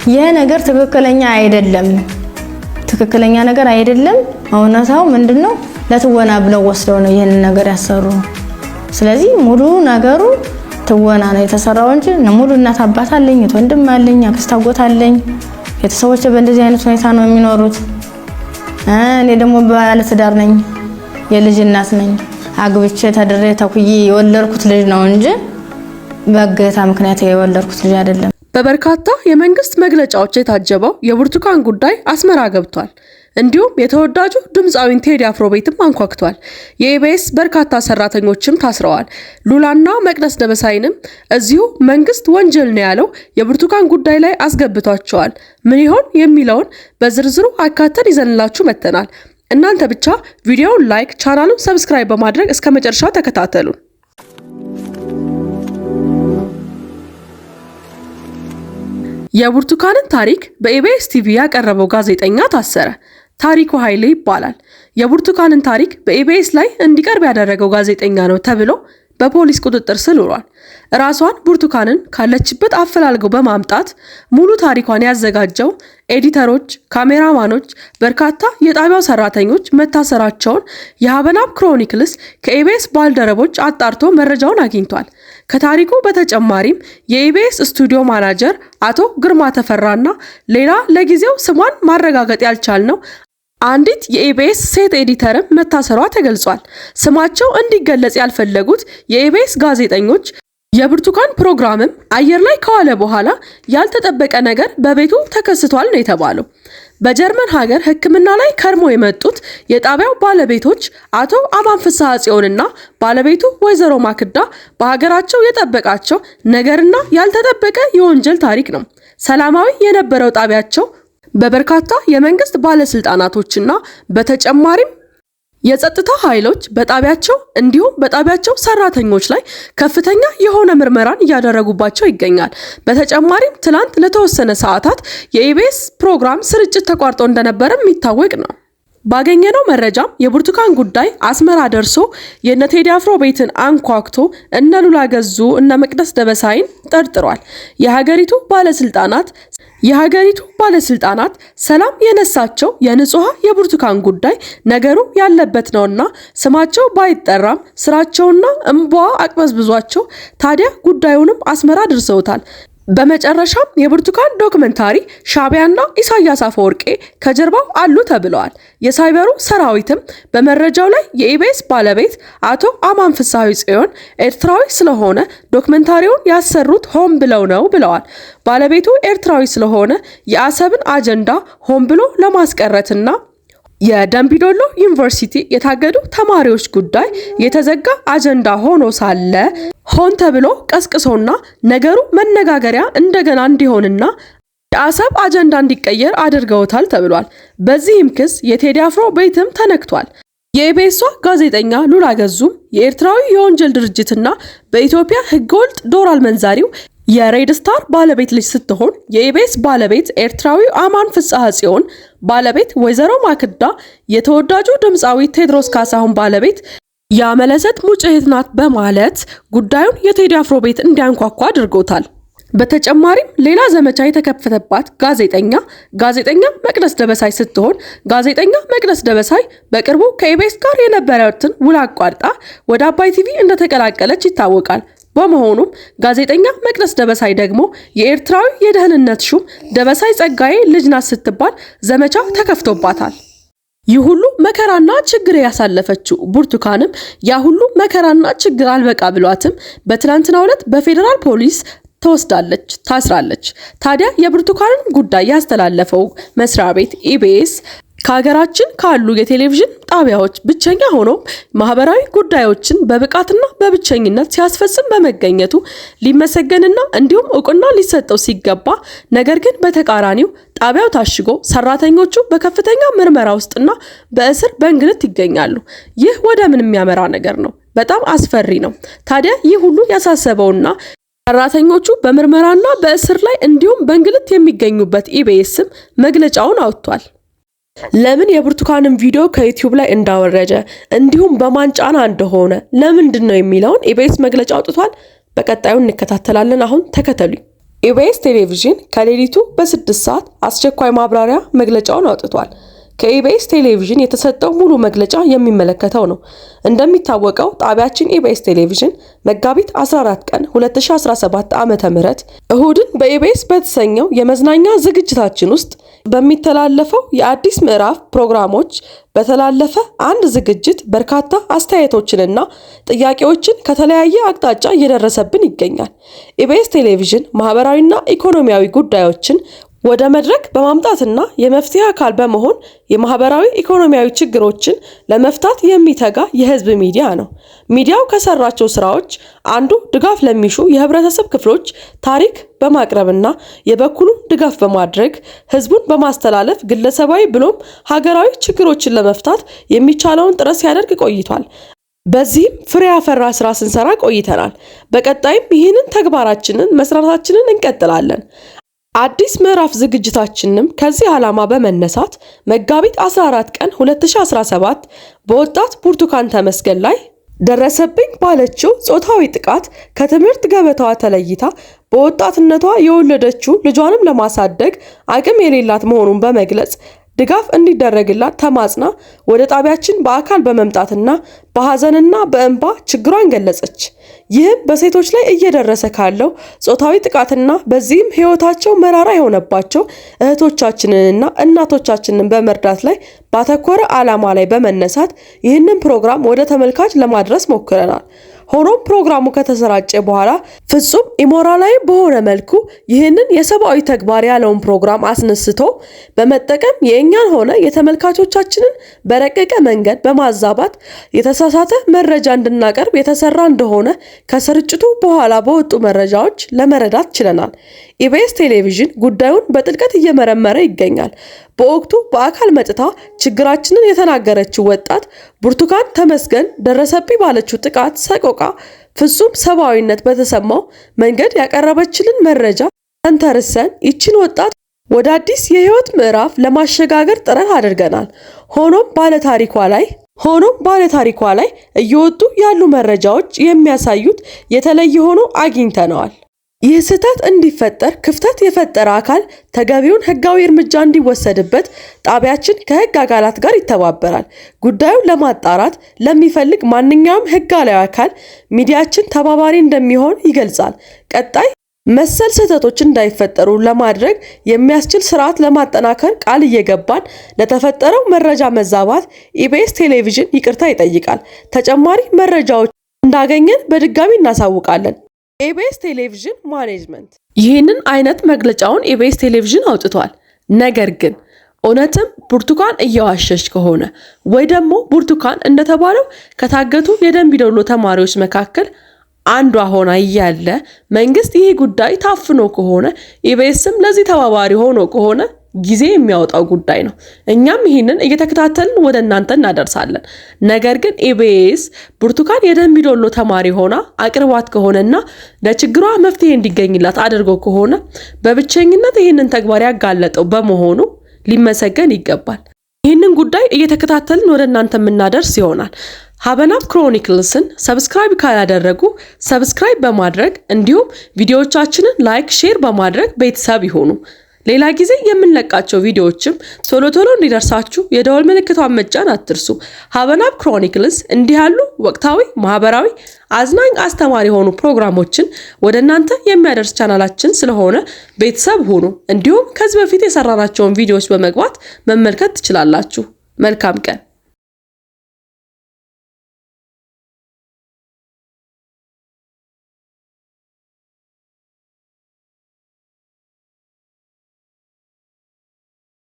ይሄ ነገር ትክክለኛ አይደለም፣ ትክክለኛ ነገር አይደለም። እውነታው ምንድነው? ለትወና ብለው ወስደው ነው ይሄን ነገር ያሰሩ። ስለዚህ ሙሉ ነገሩ ትወና ነው የተሰራው እንጂ ሙሉ እናት አባት አለኝ፣ ወንድም አለኝ፣ አክስት አጎት አለኝ። ቤተሰቦቼ በእንደዚህ አይነት ሁኔታ ነው የሚኖሩት። እኔ ደግሞ ባለ ትዳር ነኝ፣ የልጅ እናት ነኝ። አግብቼ ተድሬ ተኩዬ የወለድኩት ልጅ ነው እንጂ በእገታ ምክንያት የወለድኩት ልጅ አይደለም። በበርካታ የመንግስት መግለጫዎች የታጀበው የብርቱካን ጉዳይ አስመራ ገብቷል። እንዲሁም የተወዳጁ ድምፃዊን ቴዲ አፍሮ ቤትም አንኳክቷል። የኢቢኤስ በርካታ ሰራተኞችም ታስረዋል። ሉላና መቅደስ ደበሳይንም እዚሁ መንግስት ወንጀል ነው ያለው የብርቱካን ጉዳይ ላይ አስገብቷቸዋል። ምን ይሆን የሚለውን በዝርዝሩ አካተን ይዘንላችሁ መተናል። እናንተ ብቻ ቪዲዮውን ላይክ፣ ቻናሉን ሰብስክራይብ በማድረግ እስከ መጨረሻው ተከታተሉን። የብርቱካንን ታሪክ በኢቢኤስ ቲቪ ያቀረበው ጋዜጠኛ ታሰረ። ታሪኩ ኃይሌ ይባላል። የብርቱካንን ታሪክ በኢቢኤስ ላይ እንዲቀርብ ያደረገው ጋዜጠኛ ነው ተብሎ በፖሊስ ቁጥጥር ስር ውሏል። ራሷን ብርቱካንን ካለችበት አፈላልገው በማምጣት ሙሉ ታሪኳን ያዘጋጀው ኤዲተሮች፣ ካሜራማኖች፣ በርካታ የጣቢያው ሰራተኞች መታሰራቸውን የሀበናብ ክሮኒክልስ ከኢቢኤስ ባልደረቦች አጣርቶ መረጃውን አግኝቷል። ከታሪኩ በተጨማሪም የኢቢኤስ ስቱዲዮ ማናጀር አቶ ግርማ ተፈራና ሌላ ለጊዜው ስሟን ማረጋገጥ ያልቻልነው አንዲት የኢቢኤስ ሴት ኤዲተርም መታሰሯ ተገልጿል። ስማቸው እንዲገለጽ ያልፈለጉት የኢቢኤስ ጋዜጠኞች የብርቱካን ፕሮግራምም አየር ላይ ከዋለ በኋላ ያልተጠበቀ ነገር በቤቱ ተከስቷል ነው የተባለው። በጀርመን ሀገር ሕክምና ላይ ከርሞ የመጡት የጣቢያው ባለቤቶች አቶ አማን ፍስሐ ጽዮንና ባለቤቱ ወይዘሮ ማክዳ በሀገራቸው የጠበቃቸው ነገርና ያልተጠበቀ የወንጀል ታሪክ ነው። ሰላማዊ የነበረው ጣቢያቸው በበርካታ የመንግስት ባለስልጣናቶችና በተጨማሪም የጸጥታ ኃይሎች በጣቢያቸው እንዲሁም በጣቢያቸው ሰራተኞች ላይ ከፍተኛ የሆነ ምርመራን እያደረጉባቸው ይገኛል። በተጨማሪም ትላንት ለተወሰነ ሰዓታት የኢቢኤስ ፕሮግራም ስርጭት ተቋርጦ እንደነበረም የሚታወቅ ነው። ባገኘነው መረጃም የብርቱካን ጉዳይ አስመራ ደርሶ የነ ቴዲ አፍሮ ቤትን አንኳክቶ እነ ሉላ ገዙ እነ መቅደስ ደበሳይን ጠርጥሯል። የሀገሪቱ ባለስልጣናት ሰላም የነሳቸው የንጹሃ የብርቱካን ጉዳይ ነገሩ ያለበት ነውና ስማቸው ባይጠራም ስራቸውና እንቧ አቅበዝብዟቸው ታዲያ ጉዳዩንም አስመራ ድርሰውታል። በመጨረሻም የብርቱካን ዶክመንታሪ ሻቢያና ኢሳያስ አፈወርቄ ከጀርባው አሉ ተብለዋል። የሳይበሩ ሰራዊትም በመረጃው ላይ የኢቢኤስ ባለቤት አቶ አማን ፍስሐ ጽዮን ኤርትራዊ ስለሆነ ዶክመንታሪውን ያሰሩት ሆን ብለው ነው ብለዋል። ባለቤቱ ኤርትራዊ ስለሆነ የአሰብን አጀንዳ ሆን ብሎ ለማስቀረትና የደምቢዶሎ ዩኒቨርሲቲ የታገዱ ተማሪዎች ጉዳይ የተዘጋ አጀንዳ ሆኖ ሳለ ሆን ተብሎ ቀስቅሶና ነገሩ መነጋገሪያ እንደገና እንዲሆንና የአሰብ አጀንዳ እንዲቀየር አድርገውታል ተብሏል። በዚህም ክስ የቴዲ አፍሮ ቤትም ተነክቷል። የኢቢኤሷ ጋዜጠኛ ሉላ ገዙም የኤርትራዊ የወንጀል ድርጅትና በኢትዮጵያ ህገወጥ ዶላር መንዛሪው የሬድ ስታር ባለቤት ልጅ ስትሆን የኢቢኤስ ባለቤት ኤርትራዊ አማን ፍስሐ ጽዮን ባለቤት ወይዘሮ ማክዳ የተወዳጁ ድምፃዊ ቴድሮስ ካሳሁን ባለቤት ያመለሰት ሙጭ እህት ናት በማለት ጉዳዩን የቴዲ አፍሮ ቤት እንዲያንኳኳ አድርጎታል። በተጨማሪም ሌላ ዘመቻ የተከፈተባት ጋዜጠኛ መቅደስ ደበሳይ ስትሆን ጋዜጠኛ መቅደስ ደበሳይ በቅርቡ ከኢቢኤስ ጋር የነበረውን ውል አቋርጣ ወደ አባይ ቲቪ እንደተቀላቀለች ይታወቃል። በመሆኑም ጋዜጠኛ መቅደስ ደበሳይ ደግሞ የኤርትራዊ የደህንነት ሹም ደበሳይ ጸጋዬ ልጅ ናት ስትባል ዘመቻ ተከፍቶባታል። ይህ ሁሉ መከራና ችግር ያሳለፈችው ብርቱካንም ያ ሁሉ መከራና ችግር አልበቃ ብሏትም በትናንትናው ዕለት በፌዴራል ፖሊስ ተወስዳለች፣ ታስራለች። ታዲያ የብርቱካንን ጉዳይ ያስተላለፈው መስሪያ ቤት ኢቢኤስ ከሀገራችን ካሉ የቴሌቪዥን ጣቢያዎች ብቸኛ ሆኖ ማህበራዊ ጉዳዮችን በብቃትና በብቸኝነት ሲያስፈጽም በመገኘቱ ሊመሰገንና እንዲሁም እውቅና ሊሰጠው ሲገባ፣ ነገር ግን በተቃራኒው ጣቢያው ታሽጎ ሰራተኞቹ በከፍተኛ ምርመራ ውስጥና በእስር በእንግልት ይገኛሉ። ይህ ወደ ምን የሚያመራ ነገር ነው? በጣም አስፈሪ ነው። ታዲያ ይህ ሁሉ ያሳሰበውና ሰራተኞቹ በምርመራና በእስር ላይ እንዲሁም በእንግልት የሚገኙበት ኢቢኤስም መግለጫውን አውጥቷል። ለምን የብርቱካንን ቪዲዮ ከዩቲዩብ ላይ እንዳወረደ እንዲሁም በማን ጫና እንደሆነ ለምንድን ነው የሚለውን ኢቢኤስ መግለጫ አውጥቷል። በቀጣዩ እንከታተላለን። አሁን ተከተሉኝ። ኢቢኤስ ቴሌቪዥን ከሌሊቱ በ6 ሰዓት አስቸኳይ ማብራሪያ መግለጫውን አውጥቷል። ከኢቢኤስ ቴሌቪዥን የተሰጠው ሙሉ መግለጫ የሚመለከተው ነው። እንደሚታወቀው ጣቢያችን ኢቢኤስ ቴሌቪዥን መጋቢት 14 ቀን 2017 ዓ.ም እሁድን በኢቢኤስ በተሰኘው የመዝናኛ ዝግጅታችን ውስጥ በሚተላለፈው የአዲስ ምዕራፍ ፕሮግራሞች በተላለፈ አንድ ዝግጅት በርካታ አስተያየቶችንና ጥያቄዎችን ከተለያየ አቅጣጫ እየደረሰብን ይገኛል። ኢቢኤስ ቴሌቪዥን ማህበራዊና ኢኮኖሚያዊ ጉዳዮችን ወደ መድረክ በማምጣትና የመፍትሄ አካል በመሆን የማህበራዊ ኢኮኖሚያዊ ችግሮችን ለመፍታት የሚተጋ የህዝብ ሚዲያ ነው። ሚዲያው ከሰራቸው ስራዎች አንዱ ድጋፍ ለሚሹ የህብረተሰብ ክፍሎች ታሪክ በማቅረብና የበኩሉን ድጋፍ በማድረግ ህዝቡን በማስተላለፍ ግለሰባዊ ብሎም ሀገራዊ ችግሮችን ለመፍታት የሚቻለውን ጥረት ሲያደርግ ቆይቷል። በዚህም ፍሬ ያፈራ ስራ ስንሰራ ቆይተናል። በቀጣይም ይህንን ተግባራችንን መስራታችንን እንቀጥላለን። አዲስ ምዕራፍ ዝግጅታችንም ከዚህ ዓላማ በመነሳት መጋቢት 14 ቀን 2017 በወጣት ብርቱካን ተመስገን ላይ ደረሰብኝ ባለችው ጾታዊ ጥቃት ከትምህርት ገበታዋ ተለይታ በወጣትነቷ የወለደችው ልጇንም ለማሳደግ አቅም የሌላት መሆኑን በመግለጽ ድጋፍ እንዲደረግላት ተማጽና ወደ ጣቢያችን በአካል በመምጣትና በሐዘንና በእንባ ችግሯን ገለጸች። ይህም በሴቶች ላይ እየደረሰ ካለው ጾታዊ ጥቃትና በዚህም ህይወታቸው መራራ የሆነባቸው እህቶቻችንንና እናቶቻችንን በመርዳት ላይ ባተኮረ ዓላማ ላይ በመነሳት ይህንን ፕሮግራም ወደ ተመልካች ለማድረስ ሞክረናል። ሆኖም ፕሮግራሙ ከተሰራጨ በኋላ ፍጹም ኢሞራላዊ በሆነ መልኩ ይህንን የሰብአዊ ተግባር ያለውን ፕሮግራም አስነስቶ በመጠቀም የእኛን ሆነ የተመልካቾቻችንን በረቀቀ መንገድ በማዛባት የተሳሳተ መረጃ እንድናቀርብ የተሰራ እንደሆነ ከስርጭቱ በኋላ በወጡ መረጃዎች ለመረዳት ችለናል። ኢቢኤስ ቴሌቪዥን ጉዳዩን በጥልቀት እየመረመረ ይገኛል። በወቅቱ በአካል መጥታ ችግራችንን የተናገረችው ወጣት ብርቱካን ተመስገን ደረሰብኝ ባለችው ጥቃት ሰቆቃ ፍጹም ሰብአዊነት በተሰማው መንገድ ያቀረበችልን መረጃ ተንተርሰን ይችን ወጣት ወደ አዲስ የህይወት ምዕራፍ ለማሸጋገር ጥረት አድርገናል። ሆኖም ባለታሪኳ ላይ እየወጡ ያሉ መረጃዎች የሚያሳዩት የተለየ ሆኖ አግኝተነዋል። ይህ ስህተት እንዲፈጠር ክፍተት የፈጠረ አካል ተገቢውን ህጋዊ እርምጃ እንዲወሰድበት ጣቢያችን ከህግ አካላት ጋር ይተባበራል። ጉዳዩን ለማጣራት ለሚፈልግ ማንኛውም ህጋዊ አካል ሚዲያችን ተባባሪ እንደሚሆን ይገልጻል። ቀጣይ መሰል ስህተቶች እንዳይፈጠሩ ለማድረግ የሚያስችል ስርዓት ለማጠናከር ቃል እየገባን ለተፈጠረው መረጃ መዛባት ኢቢኤስ ቴሌቪዥን ይቅርታ ይጠይቃል። ተጨማሪ መረጃዎች እንዳገኘን በድጋሚ እናሳውቃለን። ኢቢኤስ ቴሌቪዥን ማኔጅመንት ይህንን አይነት መግለጫውን ኢቢኤስ ቴሌቪዥን አውጥቷል። ነገር ግን እውነትም ብርቱካን እየዋሸች ከሆነ ወይ ደግሞ ብርቱካን እንደተባለው ከታገቱ የደንቢ ዶሎ ተማሪዎች መካከል አንዷ ሆና እያለ መንግስት ይህ ጉዳይ ታፍኖ ከሆነ ኢቢኤስም ለዚህ ተባባሪ ሆኖ ከሆነ ጊዜ የሚያወጣው ጉዳይ ነው። እኛም ይህንን እየተከታተልን ወደ እናንተ እናደርሳለን። ነገር ግን ኢቢኤስ ብርቱካን የደንቢ ዶሎ ተማሪ ሆና አቅርባት ከሆነና ለችግሯ መፍትሄ እንዲገኝላት አድርጎ ከሆነ በብቸኝነት ይህንን ተግባር ያጋለጠው በመሆኑ ሊመሰገን ይገባል። ይህንን ጉዳይ እየተከታተልን ወደ እናንተ የምናደርስ ይሆናል። ሀበናብ ክሮኒክልስን ሰብስክራይብ ካላደረጉ ሰብስክራይብ በማድረግ እንዲሁም ቪዲዮዎቻችንን ላይክ፣ ሼር በማድረግ ቤተሰብ ይሁኑ። ሌላ ጊዜ የምንለቃቸው ቪዲዮዎችም ቶሎ እንዲደርሳችሁ የደወል ምልክቷን መጫን አትርሱ። ሀበናብ ክሮኒክልስ እንዲህ ያሉ ወቅታዊ፣ ማህበራዊ፣ አዝናኝ፣ አስተማሪ የሆኑ ፕሮግራሞችን ወደ እናንተ የሚያደርስ ቻናላችን ስለሆነ ቤተሰብ ሁኑ። እንዲሁም ከዚህ በፊት የሰራናቸውን ቪዲዮዎች በመግባት መመልከት ትችላላችሁ። መልካም ቀን።